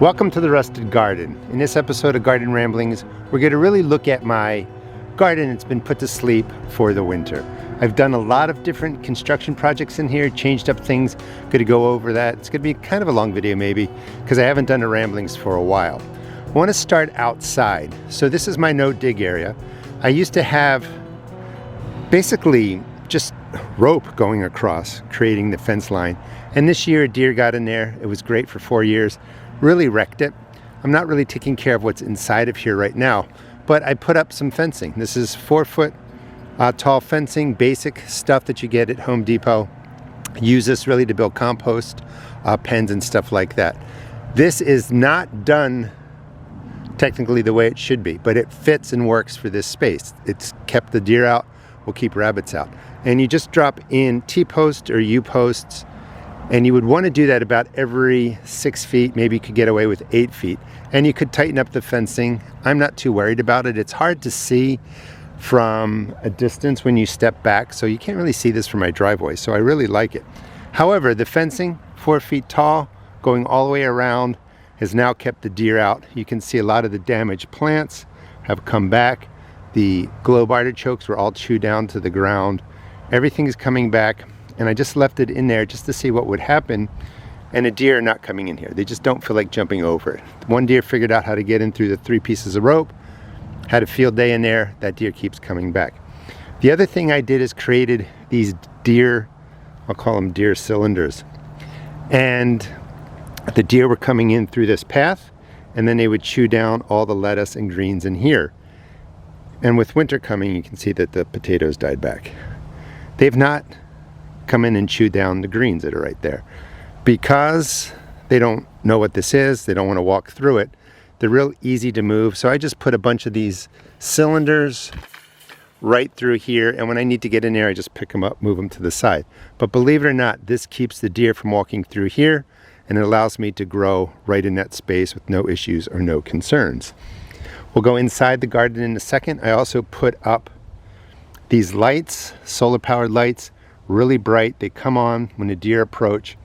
Welcome to the Rusted Garden. In this episode of Garden Ramblings, we're going to really look at my garden that's been put to sleep for the winter. I've done a lot of different construction projects in here, changed up things. Going to go over that. It's going to be kind of a long video maybe, because I haven't done a Ramblings for a while. I want to start outside. So this is my no-dig area. I used to have basically just rope going across, creating the fence line. And this year a deer got in there. It was great for 4 years. Really wrecked it. I'm not really taking care of what's inside of here right now, but I put up some fencing. This is 4-foot tall fencing, basic stuff that you get at Home Depot. Use this really to build compost pens and stuff like that. This is not done technically the way it should be, but it fits and works for this space. It's kept the deer out, will keep rabbits out. And you just drop in T-posts or U-posts, and you would want to do that about every 6 feet. Maybe you could get away with 8 feet. And you could tighten up the fencing. I'm not too worried about it. It's hard to see from a distance when you step back, so you can't really see this from my driveway, so I really like it. However, the fencing, 4 feet tall, going all the way around, has now kept the deer out. You can see a lot of the damaged plants have come back. The globe artichokes were all chewed down to the ground. Everything is coming back. And I just left it in there just to see what would happen. And a deer are not coming in here. They just don't feel like jumping over it. One deer figured out how to get in through the 3 pieces of rope, had a field day in there. That deer keeps coming back. The other thing I did is created these deer, I'll call them deer cylinders. And the deer were coming in through this path, and then they would chew down all the lettuce and greens in here. And with winter coming, you can see that the potatoes died back. They've not come in and chew down the greens that are right there because they don't know what this is. They don't want to walk through it. They're real easy to move. So I just put a bunch of these cylinders right through here, and when I need to get in there, I just pick them up, move them to the side. But believe it or not, this keeps the deer from walking through here, and it allows me to grow right in that space with no issues or no concerns. We'll go inside the garden in a second. I also put up these lights, solar powered lights, really bright. They come on when the deer approach,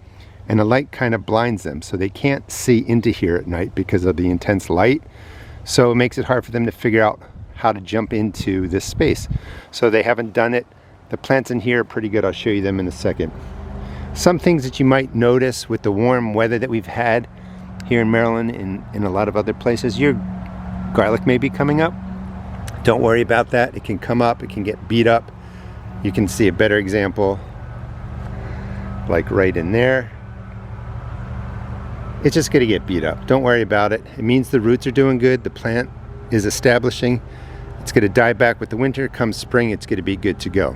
and the light kind of blinds them, so they can't see into here at night because of the intense light. So it makes it hard for them to figure out how to jump into this space. So they haven't done it. The plants in here are pretty good. I'll show you them in a second. Some things that you might notice with the warm weather that we've had here in Maryland and in a lot of other places, your garlic may be coming up. Don't worry about that. It can come up, it can get beat up. You can see a better example like right in there. It's just going to get beat up. Don't worry about it. It means the roots are doing good. The plant is establishing. It's going to die back with the winter. Come spring, it's going to be good to go.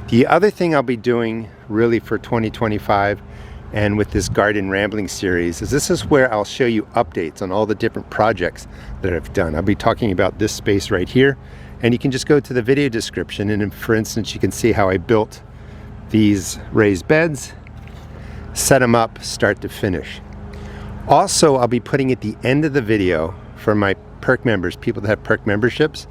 The other thing I'll be doing really for 2025 and with this Garden Rambling series is this is where I'll show you updates on all the different projects that I've done. I'll be talking about this space right here. And you can just go to the video description, and for instance, you can see how I built these raised beds, set them up start to finish. Also, I'll be putting at the end of the video for my perk members, people that have perk memberships,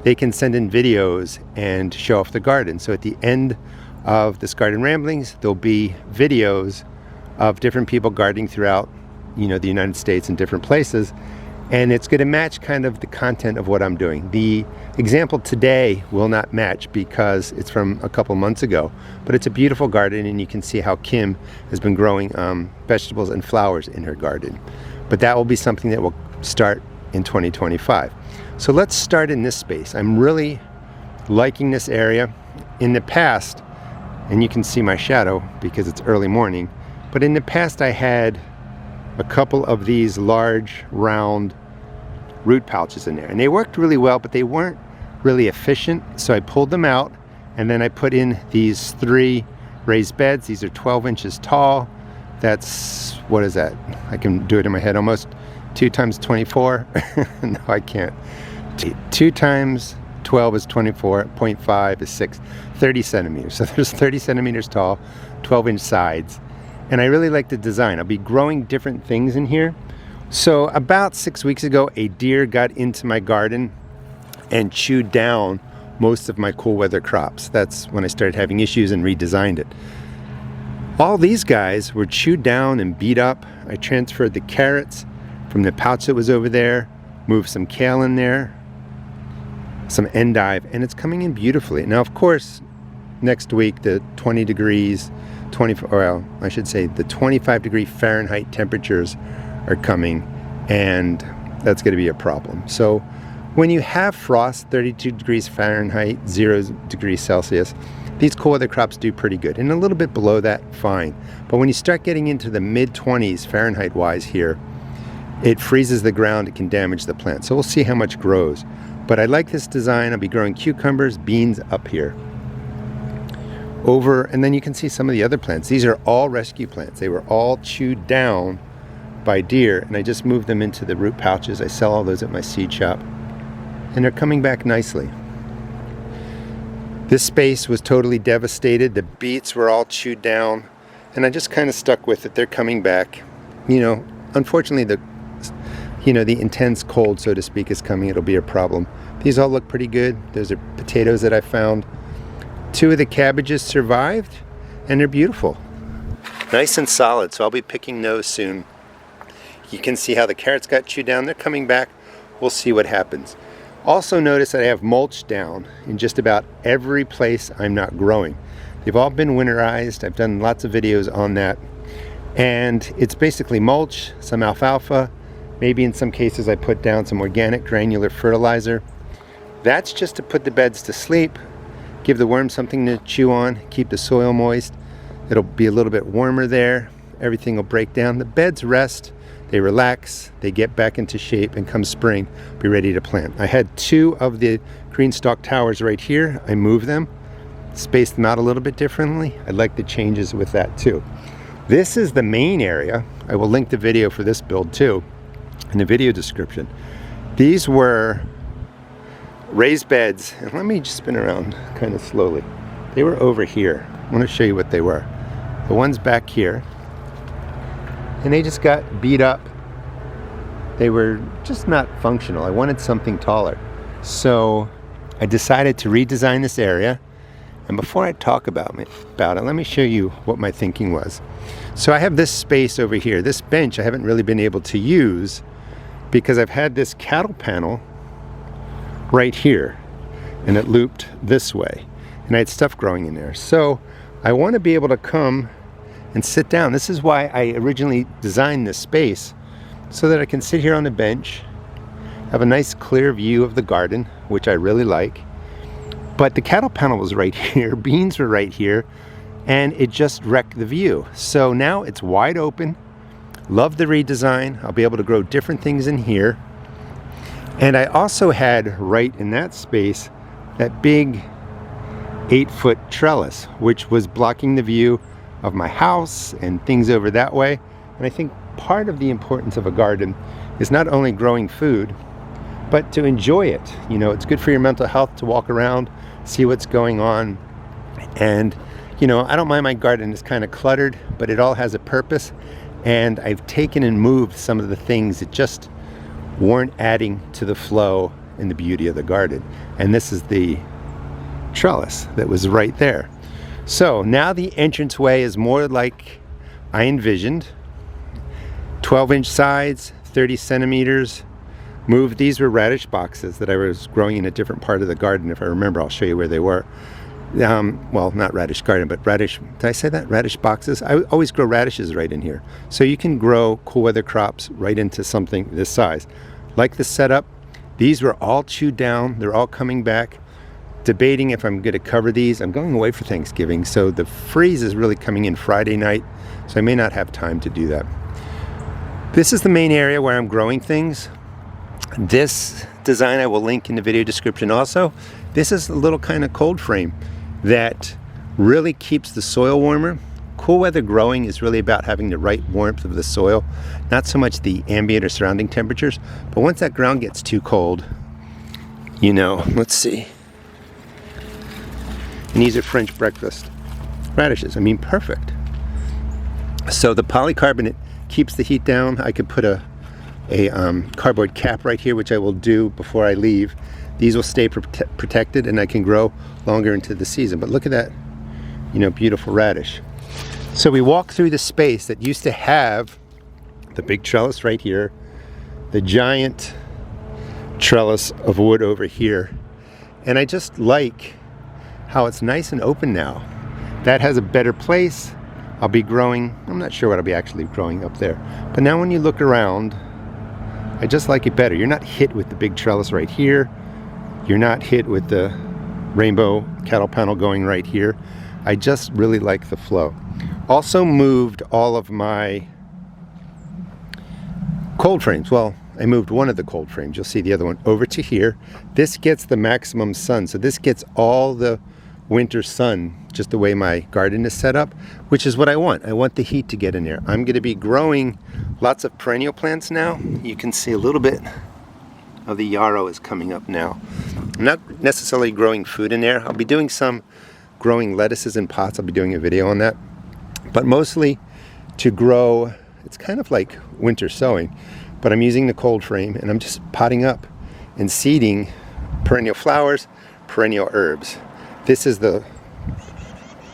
they can send in videos and show off the garden. So at the end of this Garden Ramblings, there'll be videos of different people gardening throughout, the United States and different places. And it's going to match kind of the content of what I'm doing. The example today will not match because it's from a couple months ago, but it's a beautiful garden, and you can see how Kim has been growing vegetables and flowers in her garden. But that will be something that will start in 2025. So let's start in this space. I'm really liking this area. In the past, and you can see my shadow because it's early morning, but in the past I had a couple of these large round root pouches in there, and they worked really well, but they weren't really efficient. So I pulled them out, and then I put in these 3 raised beds. These are 12 inches tall. That's, what is that? I can do it in my head almost. 2 times 24. No, I can't. 2 times 12 is 24.5 is 6, 30 centimeters. So there's 30 centimeters tall, 12-inch sides. And I really like the design. I'll be growing different things in here. So about 6 weeks ago, a deer got into my garden and chewed down most of my cool weather crops. That's when I started having issues and redesigned it. All these guys were chewed down and beat up. I transferred the carrots from the pouch that was over there, moved some kale in there, some endive, and it's coming in beautifully. Now, of course, next week, the 20 degrees, I should say the 25-degree Fahrenheit temperatures are coming, and that's going to be a problem. So when you have frost, 32 degrees Fahrenheit, 0 degrees Celsius, these cool weather crops do pretty good. And a little bit below that, fine. But when you start getting into the mid-20s Fahrenheit-wise here, it freezes the ground, it can damage the plant. So we'll see how much grows. But I like this design. I'll be growing cucumbers, beans up here. And then you can see some of the other plants. These are all rescue plants. They were all chewed down by deer, and I just moved them into the root pouches. I sell all those at my seed shop, and they're coming back nicely. This space was totally devastated. The beets were all chewed down, and I just kind of stuck with it. They're coming back. You know, unfortunately, the intense cold, so to speak, is coming. It'll be a problem. These all look pretty good. Those are potatoes that I found. 2 of the cabbages survived, and they're beautiful. Nice and solid, so I'll be picking those soon. You can see how the carrots got chewed down. They're coming back. We'll see what happens. Also notice that I have mulch down in just about every place I'm not growing. They've all been winterized. I've done lots of videos on that. And it's basically mulch, some alfalfa, maybe in some cases I put down some organic granular fertilizer. That's just to put the beds to sleep, give the worms something to chew on, keep the soil moist. It'll be a little bit warmer there. Everything will break down. The beds rest. They relax, they get back into shape, and come spring, be ready to plant. I had 2 of the green stalk towers right here. I moved them, spaced them out a little bit differently. I like the changes with that too. This is the main area. I will link the video for this build too in the video description. These were raised beds, and let me just spin around kind of slowly. They were over here. I want to show you what they were. The ones back here, and they just got beat up. They were just not functional. I wanted something taller. So I decided to redesign this area. And before I talk about it, let me show you what my thinking was. So I have this space over here. This bench I haven't really been able to use because I've had this cattle panel right here, and it looped this way. And I had stuff growing in there. So I want to be able to come and sit down. This is why I originally designed this space, so that I can sit here on the bench, have a nice clear view of the garden, which I really like. But the cattle panel was right here, beans were right here, and it just wrecked the view. So now it's wide open. Love the redesign. I'll be able to grow different things in here. And I also had right in that space that big 8-foot trellis, which was blocking the view of my house and things over that way. And I think part of the importance of a garden is not only growing food, but to enjoy it. You know, it's good for your mental health to walk around, see what's going on. And, you know, I don't mind my garden. It's kind of cluttered, but it all has a purpose. And I've taken and moved some of the things that just weren't adding to the flow and the beauty of the garden. And this is the trellis that was right there. So now the entranceway is more like I envisioned. 12-inch sides, 30 centimeters. Moved. These were radish boxes that I was growing in a different part of the garden. If I remember, I'll show you where they were. Well, not radish garden, but radish. Did I say that? Radish boxes. I always grow radishes right in here. So you can grow cool weather crops right into something this size. Like the setup. These were all chewed down. They're all coming back. Debating if I'm going to cover these. I'm going away for Thanksgiving, so the freeze is really coming in Friday night, so I may not have time to do that. This is the main area where I'm growing things. This design I will link in the video description also. This is a little kind of cold frame that really keeps the soil warmer. Cool weather growing is really about having the right warmth of the soil, not so much the ambient or surrounding temperatures. But once that ground gets too cold, you know, let's see. And these are French breakfast radishes. I mean, perfect. So the polycarbonate keeps the heat down. I could put a cardboard cap right here, which I will do before I leave. These will stay protected, and I can grow longer into the season. But look at that, you know, beautiful radish. So we walk through the space that used to have the big trellis right here, the giant trellis of wood over here. And I just like how it's nice and open now. That has a better place. I'll be growing, I'm not sure what I'll be actually growing up there. But now when you look around, I just like it better. You're not hit with the big trellis right here. You're not hit with the rainbow cattle panel going right here. I just really like the flow. Also moved all of my cold frames. Well, I moved one of the cold frames. You'll see the other one over to here. This gets the maximum sun. So this gets all the winter sun, just the way my garden is set up, which is what I want. I want the heat to get in there. I'm gonna be growing lots of perennial plants now. You can see a little bit of the yarrow is coming up now. I'm not necessarily growing food in there. I'll be doing some growing lettuces in pots. I'll be doing a video on that. But mostly to grow, it's kind of like winter sowing, but I'm using the cold frame and I'm just potting up and seeding perennial flowers, perennial herbs. This is the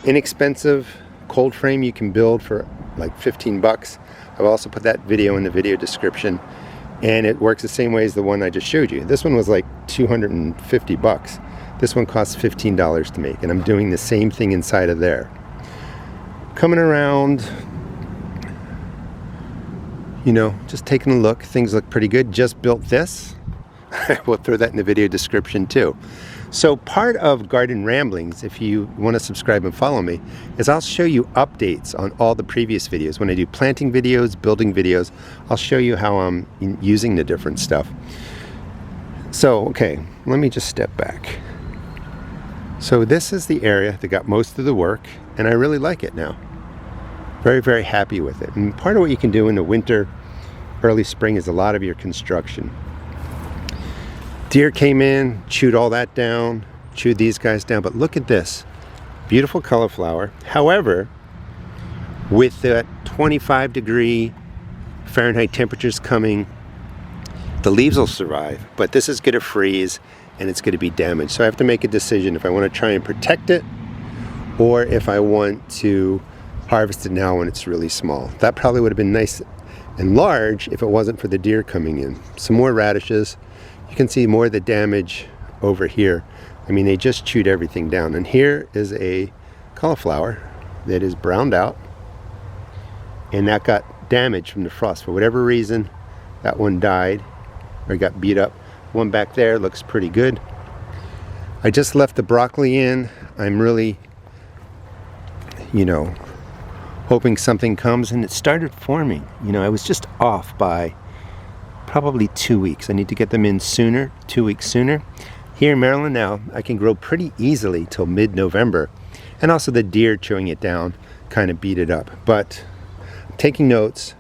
inexpensive cold frame you can build for like 15 bucks. I've also put that video in the video description, and it works the same way as the one I just showed you. This one was like 250 bucks. This one costs $15 to make, and I'm doing the same thing inside of there. Coming around, you know, just taking a look. Things look pretty good. Just built this. We'll throw that in the video description too. So part of Garden Ramblings, if you want to subscribe and follow me, is I'll show you updates on all the previous videos. When I do planting videos, building videos, I'll show you how I'm using the different stuff. So, okay, let me just step back. So this is the area that got most of the work, and I really like it now. Very, very happy with it. And part of what you can do in the winter, early spring, is a lot of your construction. Deer came in, chewed all that down, chewed these guys down, but look at this. Beautiful cauliflower. However, with the 25-degree Fahrenheit temperatures coming, the leaves will survive, but this is going to freeze and it's going to be damaged. So I have to make a decision if I want to try and protect it or if I want to harvest it now when it's really small. That probably would have been nice and large if it wasn't for the deer coming in. Some more radishes. You can see more of the damage over here. I mean, they just chewed everything down. And here is a cauliflower that is browned out, and that got damaged from the frost. For whatever reason, that one died or got beat up. One back there looks pretty good. I just left the broccoli in. I'm really, you know, hoping something comes, and it started forming. You know, I was just off by probably 2 weeks. I need to get them in sooner, 2 weeks sooner. Here in Maryland now, I can grow pretty easily till mid-November. And also the deer chewing it down kind of beat it up. But I'm taking notes.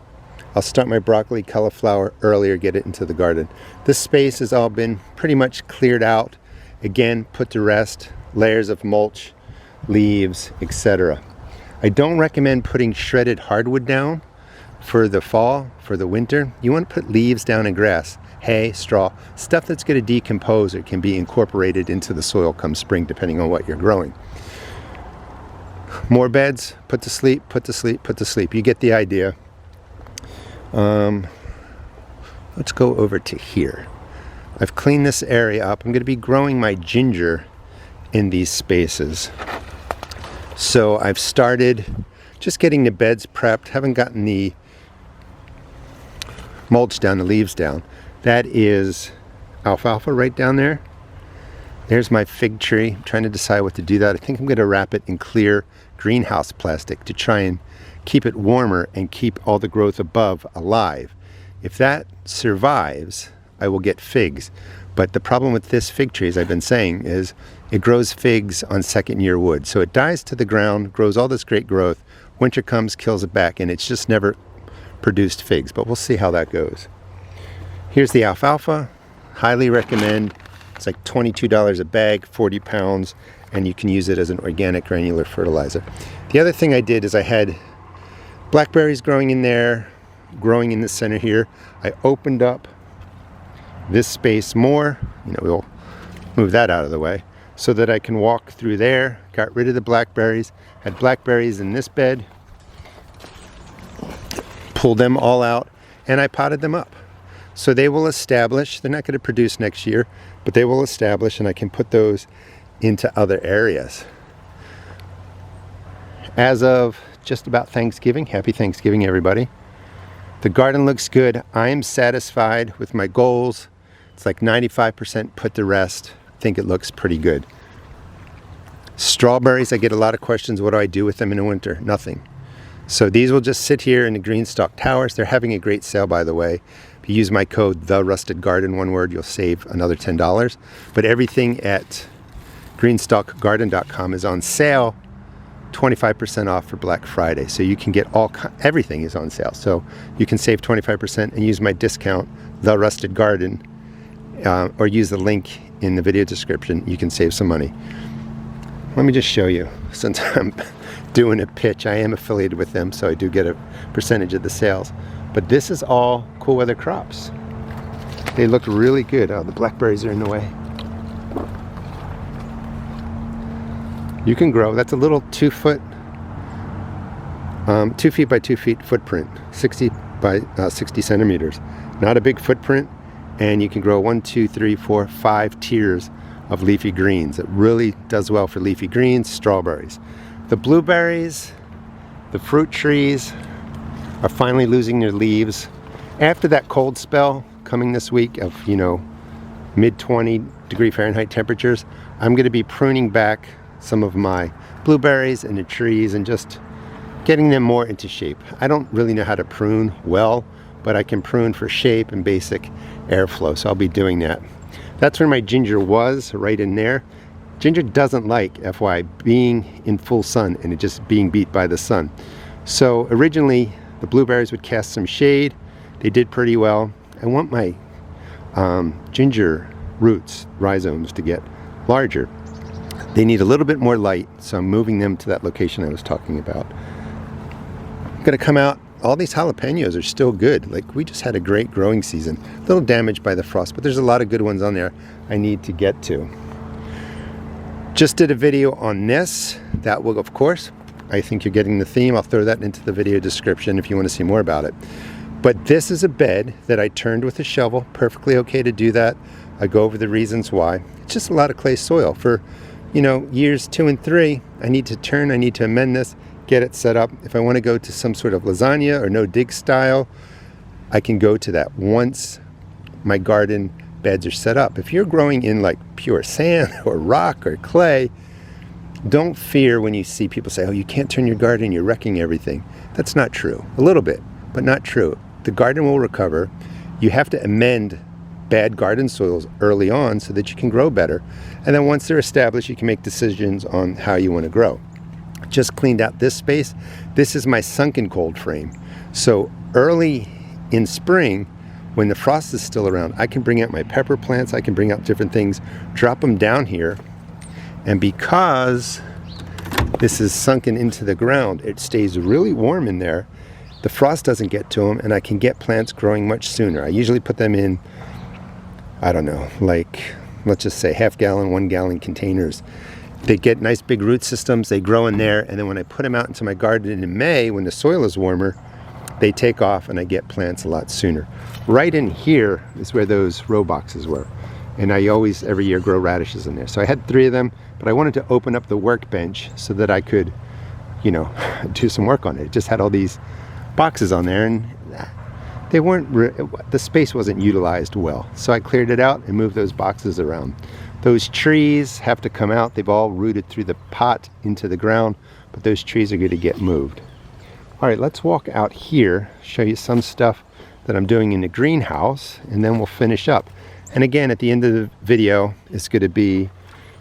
I'll start my broccoli, cauliflower earlier, get it into the garden. This space has all been pretty much cleared out. Again, put to rest, layers of mulch, leaves, etc. I don't recommend putting shredded hardwood down for the fall, for the winter. You want to put leaves down and grass, hay, straw, stuff that's going to decompose or can be incorporated into the soil come spring, depending on what you're growing. More beds, put to sleep, put to sleep, put to sleep. You get the idea. Let's go over to here. I've cleaned this area up. I'm going to be growing my ginger in these spaces. So I've started just getting the beds prepped. Haven't gotten the mulch down, the leaves down. That is alfalfa right down there. There's my fig tree. I'm trying to decide what to do that. I think I'm going to wrap it in clear greenhouse plastic to try and keep it warmer and keep all the growth above alive. If that survives, I will get figs. But the problem with this fig tree, as I've been saying, is it grows figs on second-year wood. So it dies to the ground, grows all this great growth. Winter comes, kills it back, and it's just never produced figs. But we'll see how that goes. Here's the alfalfa. Highly recommend. It's like $22 a bag, 40 pounds, and you can use it as an organic granular fertilizer. The other thing I did is I had blackberries growing in there, growing in the center here. I opened up this space more. You know, we'll move that out of the way so that I can walk through there. Got rid of the blackberries. Had blackberries in this bed. Pulled them all out, and I potted them up. So they will establish, they're not going to produce next year, but they will establish, and I can put those into other areas. As of just about Thanksgiving, happy Thanksgiving everybody. The garden looks good. I am satisfied with my goals. It's like 95% put to rest. I think it looks pretty good. Strawberries, I get a lot of questions. What do I do with them in the winter? Nothing. So these will just sit here in the green stalk towers. They're having a great sale, by the way. If you use my code, TheRustedGarden, one word, you'll save another $10. But everything at greenstalkgarden.com is on sale, 25% off for Black Friday. So you can get everything is on sale. So you can save 25% and use my discount, TheRustedGarden, or use the link in the video description. You can save some money. Let me just show you, since I'm doing a pitch, I am affiliated with them, so I do get a percentage of the sales. But this is all cool weather crops. They look really good. Oh, the blackberries are in the way. You can grow. That's a little 2 feet by 2 feet footprint, 60 by 60 centimeters. Not a big footprint, and you can grow 1, 2, 3, 4, 5 tiers of leafy greens. It really does well for leafy greens, strawberries. The blueberries, the fruit trees are finally losing their leaves. After that cold spell coming this week of, mid 20 degree Fahrenheit temperatures, I'm going to be pruning back some of my blueberries and the trees and just getting them more into shape. I don't really know how to prune well, but I can prune for shape and basic airflow, so I'll be doing that. That's where my ginger was, right in there. Ginger doesn't like, FYI, being in full sun and it just being beat by the sun. So originally, the blueberries would cast some shade. They did pretty well. I want my ginger roots, rhizomes, to get larger. They need a little bit more light, so I'm moving them to that location I was talking about. I'm gonna come out. All these jalapenos are still good. Like, we just had a great growing season. A little damaged by the frost, but there's a lot of good ones on there I need to get to. Just did a video on this. That will, of course, I think you're getting the theme. I'll throw that into the video description if you want to see more about it. But this is a bed that I turned with a shovel. Perfectly okay to do that. I go over the reasons why. It's just a lot of clay soil. For, years 2 and 3, I need to amend this, get it set up. If I want to go to some sort of lasagna or no dig style, I can go to that once my garden beds are set up. If you're growing in like pure sand or rock or clay, don't fear when you see people say, oh, you can't turn your garden, you're wrecking everything. That's not true. A little bit, but not true. The garden will recover. You have to amend bad garden soils early on so that you can grow better. And then once they're established, you can make decisions on how you want to grow. Just cleaned out this space. This is my sunken cold frame. So early in spring, when the frost is still around, I can bring out my pepper plants, I can bring out different things, drop them down here. And because this is sunken into the ground, it stays really warm in there. The frost doesn't get to them, and I can get plants growing much sooner. I usually put them in, I don't know, like, let's just say 1/2 gallon, 1 gallon containers. They get nice big root systems, they grow in there, and then when I put them out into my garden in May, when the soil is warmer, they take off and I get plants a lot sooner. Right in here is where those row boxes were. And I always, every year, grow radishes in there. So I had 3 of them, but I wanted to open up the workbench so that I could, do some work on it. It just had all these boxes on there, and they weren't, the space wasn't utilized well. So I cleared it out and moved those boxes around. Those trees have to come out. They've all rooted through the pot into the ground, but those trees are going to get moved. All right, let's walk out here, show you some stuff that I'm doing in the greenhouse, and then we'll finish up. And again, at the end of the video, it's going to be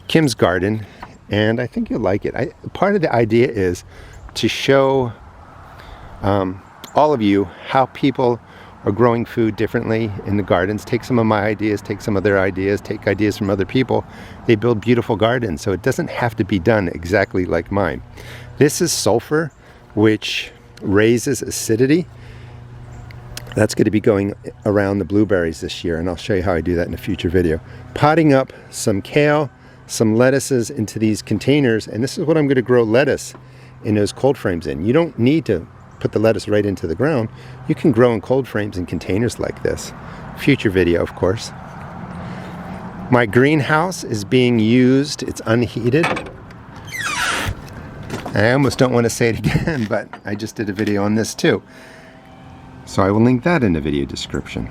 Kim's garden, and I think you'll like it. Part of the idea is to show all of you how people are growing food differently in the gardens. Take some of my ideas, take some of their ideas, take ideas from other people. They build beautiful gardens, so it doesn't have to be done exactly like mine. This is sulfur, which raises acidity. That's going to be going around the blueberries this year, and I'll show you how I do that in a future video. Potting up some kale, some lettuces into these containers, and this is what I'm going to grow lettuce in those cold frames in. You don't need to put the lettuce right into the ground, you can grow in cold frames in containers like this. Future video, of course. My greenhouse is being used. It's unheated. I almost don't want to say it again, but I just did a video on this too. So I will link that in the video description.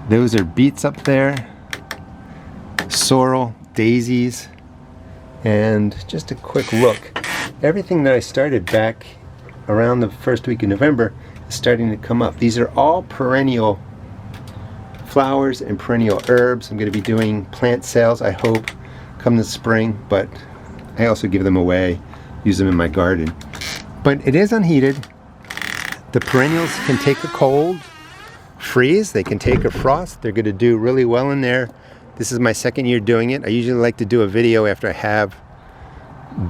Those are beets up there, sorrel, daisies, and just a quick look. Everything that I started back around the first week of November is starting to come up. These are all perennial flowers and perennial herbs. I'm going to be doing plant sales, I hope, come the spring, but I also give them away, use them in my garden. But it is unheated. The perennials can take a cold, freeze, they can take a frost. They're going to do really well in there. This is my second year doing it. I usually like to do a video after I have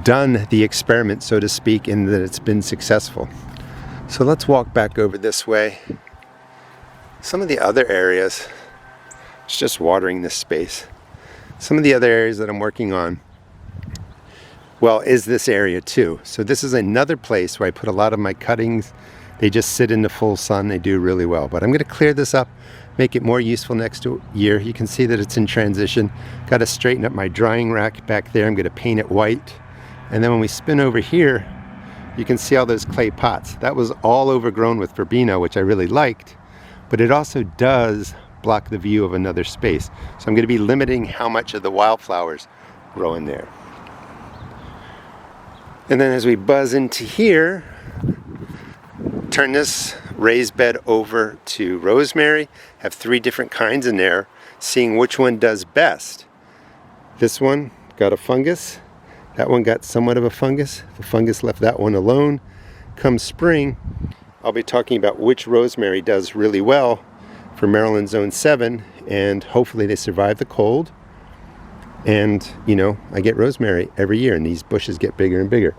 done the experiment, so to speak, and that it's been successful. So let's walk back over this way. Some of the other areas, it's just watering this space. Some of the other areas that I'm working on, well, is this area too. So this is another place where I put a lot of my cuttings. They just sit in the full sun. They do really well. But I'm going to clear this up, make it more useful next year. You can see that it's in transition. Got to straighten up my drying rack back there. I'm going to paint it white. And then when we spin over here, you can see all those clay pots. That was all overgrown with verbena, which I really liked. But it also does block the view of another space. So I'm going to be limiting how much of the wildflowers grow in there. And then as we buzz into here, turn this raised bed over to rosemary. Have 3 different kinds in there, seeing which one does best. This one got a fungus. That one got somewhat of a fungus. The fungus left that one alone. Come spring, I'll be talking about which rosemary does really well for Maryland Zone 7, and hopefully they survive the cold. And, you know, I get rosemary every year, and these bushes get bigger and bigger.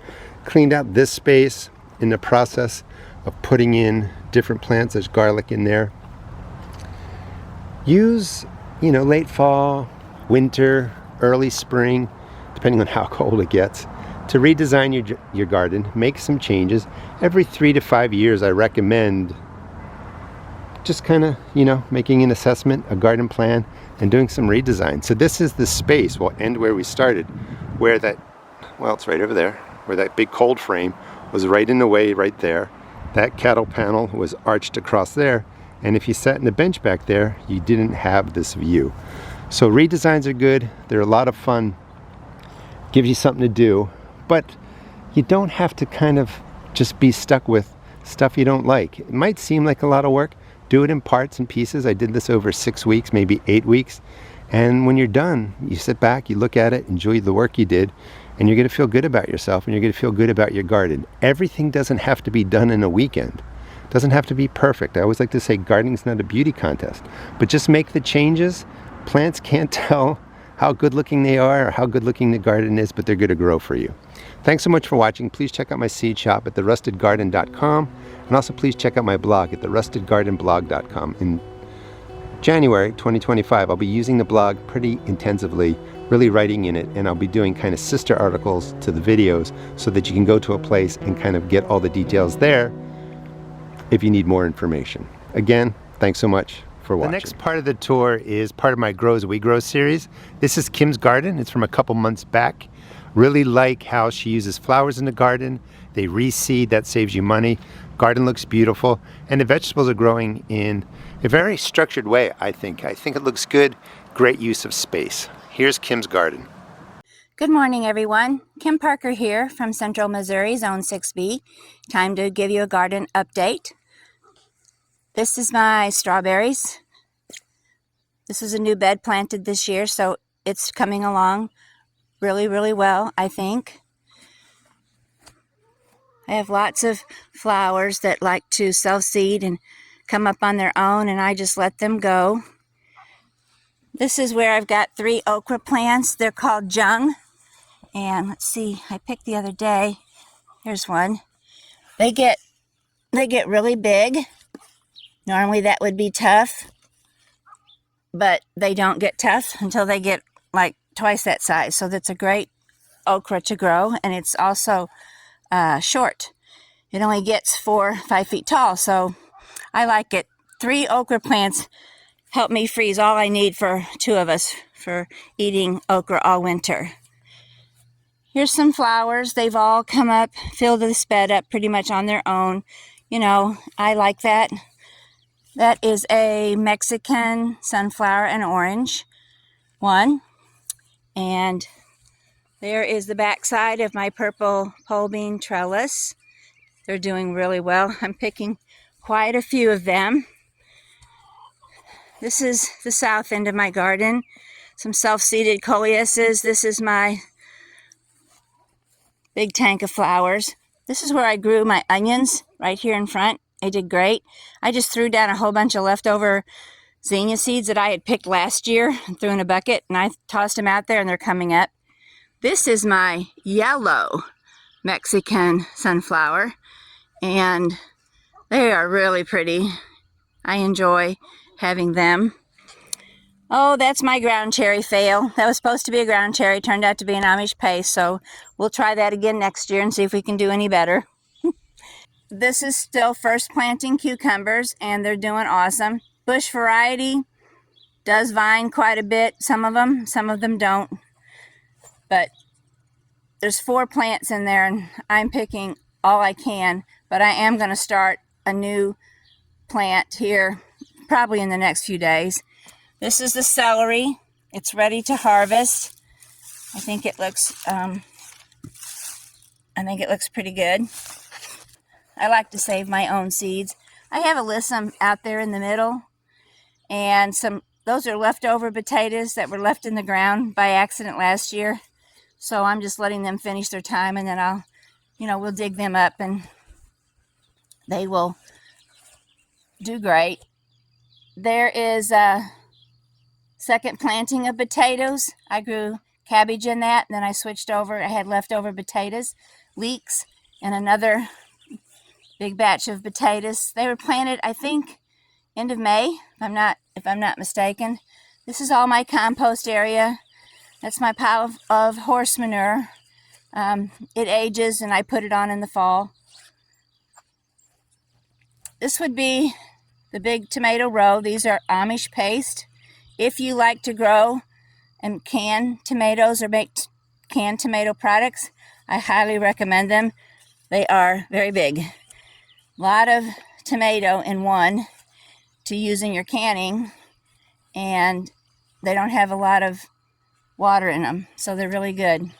Cleaned out this space in the process of putting in different plants. There's garlic in there. Use, you know, late fall, winter, early spring, depending on how cold it gets, to redesign your garden. Make some changes. Every 3 to 5 years, I recommend just kind of, you know, making an assessment, a garden plan, and doing some redesign. So this is the space, we'll end where we started, where that, well, it's right over there, where that big cold frame was right in the way right there. That cattle panel was arched across there, and if you sat in the bench back there, you didn't have this view. So redesigns are good. They're a lot of fun. Give you something to do, but you don't have to kind of just be stuck with stuff you don't like. It might seem like a lot of work. Do it in parts and pieces. I did this over 6 weeks, maybe 8 weeks. And when you're done, you sit back, you look at it, enjoy the work you did, and you're going to feel good about yourself, and you're going to feel good about your garden. Everything doesn't have to be done in a weekend. It doesn't have to be perfect. I always like to say gardening's not a beauty contest, but just make the changes. Plants can't tell how good looking they are or how good looking the garden is, but they're going to grow for you. Thanks so much for watching. Please check out my seed shop at therustedgarden.com, and also please check out my blog at therustedgardenblog.com. In January 2025, I'll be using the blog pretty intensively, really writing in it, and I'll be doing kind of sister articles to the videos so that you can go to a place and kind of get all the details there if you need more information. Again, thanks so much for watching. The next part of the tour is part of my Grow as We Grow series. This is Kim's garden. It's from a couple months back. Really like how she uses flowers in the garden. They reseed, that saves you money. Garden looks beautiful, and the vegetables are growing in a very structured way, I think. I think it looks good. Great use of space. Here's Kim's garden. Good morning, everyone. Kim Parker here from Central Missouri, Zone 6B. Time to give you a garden update. This is my strawberries. This is a new bed planted this year, so it's coming along really, really well, I think. I have lots of flowers that like to self-seed and come up on their own, and I just let them go. This is where I've got 3 okra plants. They're called Jung. And let's see, I picked the other day. Here's one. They get really big. Normally that would be tough, but they don't get tough until they get like twice that size. So that's a great okra to grow, and it's also short. it only gets 4 or 5 feet tall, so I like it. 3 okra plants help me freeze all I need for 2 of us for eating okra all winter. Here's some flowers. They've all come up, filled this bed up pretty much on their own. You know, I like that. That is a Mexican sunflower and orange one. And there is the back side of my purple pole bean trellis. They're doing really well. I'm picking quite a few of them. This is the south end of my garden. Some self-seeded coleuses. This is my big tank of flowers. This is where I grew my onions, right here in front. They did great. I just threw down a whole bunch of leftover zinnia seeds that I had picked last year and threw in a bucket, and I tossed them out there and they're coming up. This is my yellow Mexican sunflower, and they are really pretty. I enjoy having them. Oh, that's my ground cherry fail. That was supposed to be a ground cherry, turned out to be an Amish paste, so we'll try that again next year and see if we can do any better. This is still first planting cucumbers, and they're doing awesome. Bush variety does vine quite a bit, some of them don't. But there's 4 plants in there, and I'm picking all I can, but I am going to start a new plant here probably in the next few days. This is the celery. It's ready to harvest. I think it looks pretty good. I like to save my own seeds. I have alyssum out there in the middle, and those are leftover potatoes that were left in the ground by accident last year. So I'm just letting them finish their time, and then we'll dig them up and they will do great. There is a second planting of potatoes. I grew cabbage in that, and then I switched over. I had leftover potatoes, leeks, and another big batch of potatoes. They were planted, I think, end of May, if I'm not mistaken. This is all my compost area. That's my pile of horse manure. It ages, and I put it on in the fall. This would be the big tomato row. These are Amish paste. If you like to grow and can tomatoes or make canned tomato products, I highly recommend them. They are very big. A lot of tomato in one to use in your canning, and they don't have a lot of water in them, so they're really good.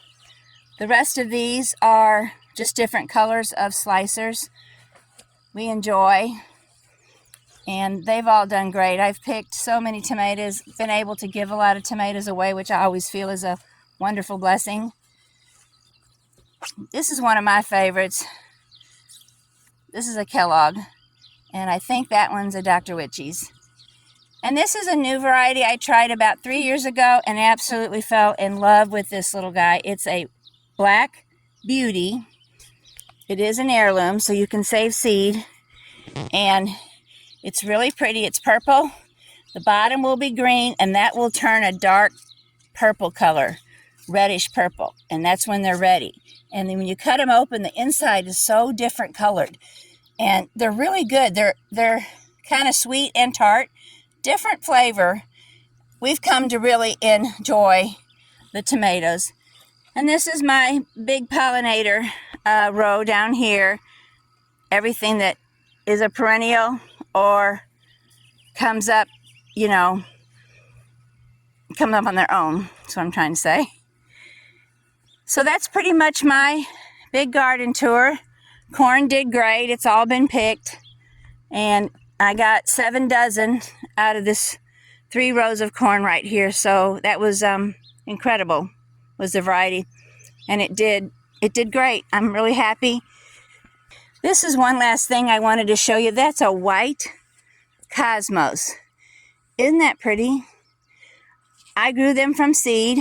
The rest of these are just different colors of slicers we enjoy, and they've all done great. I've picked so many tomatoes, been able to give a lot of tomatoes away, which I always feel is a wonderful blessing. This is one of my favorites. This is a Kellogg, and I think that one's a Dr. Witchy's. And this is a new variety I tried about 3 years ago and absolutely fell in love with this little guy. It's a Black Beauty. It is an heirloom, so you can save seed. And it's really pretty. It's purple. The bottom will be green, and that will turn a dark purple color, reddish purple. And that's when they're ready. And then when you cut them open, the inside is so different colored. And they're really good. They're kind of sweet and tart. Different flavor. We've come to really enjoy the tomatoes. And this is my big pollinator row down here. Everything that is a perennial or comes up, come up on their own. That's what I'm trying to say. So that's pretty much my big garden tour. Corn did great. It's all been picked. And I got 7 dozen out of this 3 rows of corn right here. So that was incredible, was the variety. And it did great. I'm really happy. This is one last thing I wanted to show you. That's a white cosmos. Isn't that pretty? I grew them from seed,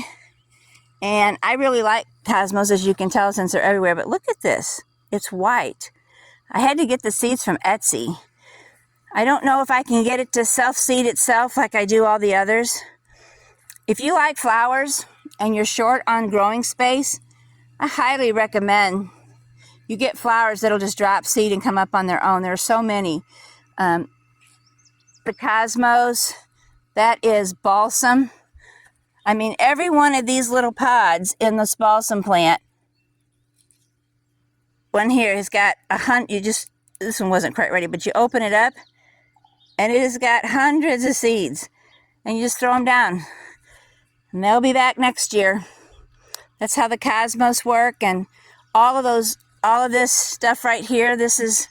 and I really like cosmos, as you can tell, since they're everywhere. But look at this. It's white. I had to get the seeds from Etsy. I don't know if I can get it to self-seed itself like I do all the others. If you like flowers and you're short on growing space, I highly recommend you get flowers that'll just drop seed and come up on their own. There are so many. The cosmos, that is balsam. I mean, every one of these little pods in this balsam plant, one here has got this one wasn't quite ready, but you open it up and it has got hundreds of seeds, and you just throw them down and they'll be back next year. That's how the cosmos work. And all of this stuff right here, this is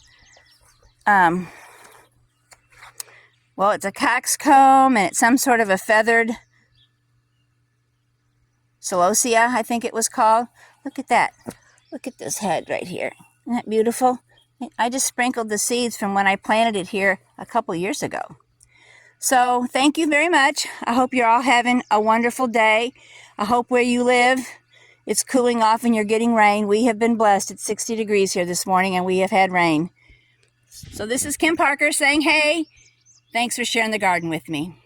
well, it's a coxcomb, and it's some sort of a feathered celosia, I think it was called. Look at that. Look at this head right here. Isn't that beautiful? I just sprinkled the seeds from when I planted it here a couple years ago. So thank you very much. I hope you're all having a wonderful day. I hope where you live, it's cooling off and you're getting rain. We have been blessed. It's 60 degrees here this morning, and we have had rain. So this is Kim Parker saying, hey, thanks for sharing the garden with me.